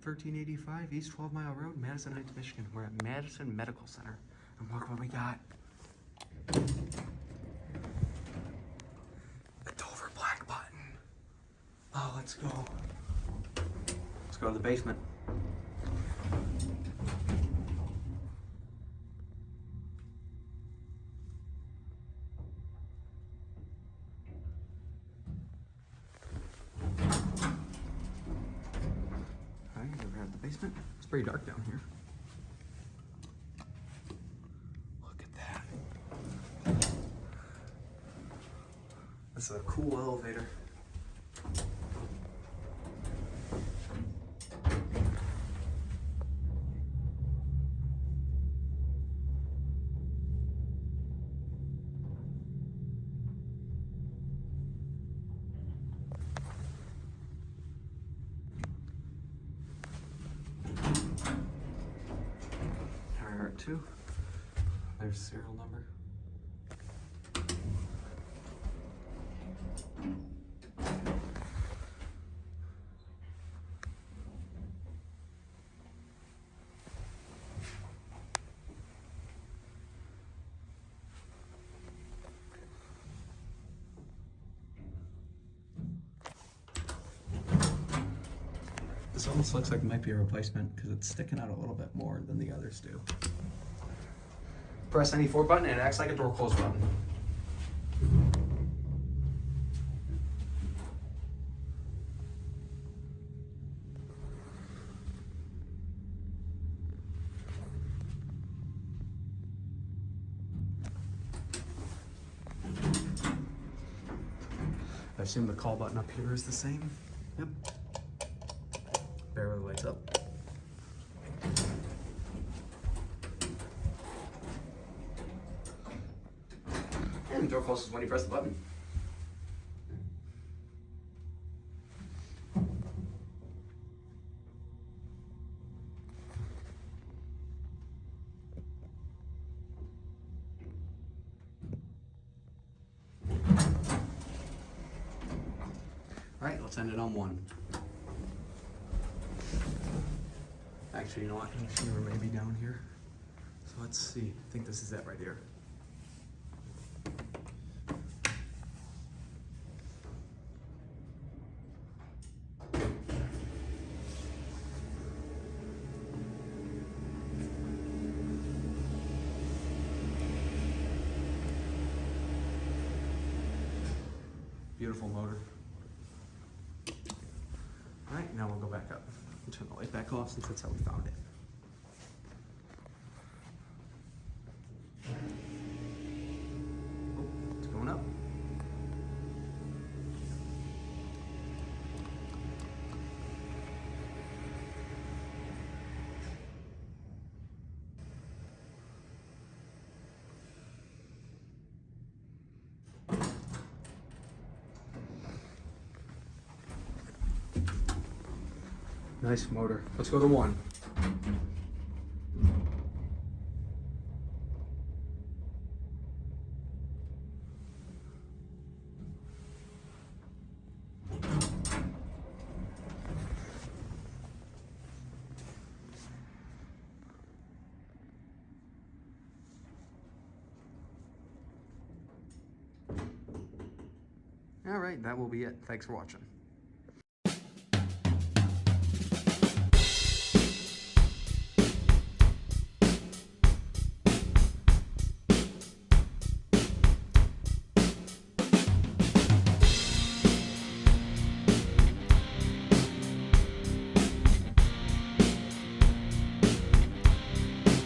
1385 East 12 Mile Road, Madison Heights, Michigan. We're at Madison Medical Center. And look what we got. A Dover black button. Oh, let's go. Let's go to the basement. Basement. It's pretty dark down here. Look at that. This is a cool elevator. Two. There's serial number. This almost looks like it might be a replacement because it's sticking out a little bit more than the others do. Press any 4 button and it acts like a door close button. I assume the call button up here is the same. Yep. Barely lights up. And the door closes when you press the button. All right, let's end it on 1. Actually, you know what? The receiver may be down here. So let's see. I think this is it right here. Beautiful motor. All right, now we'll go back up. We'll turn the light back off since that's how we found it. Oh, it's going up. Nice motor. Let's go to 1. All right, that will be it. Thanks for watching.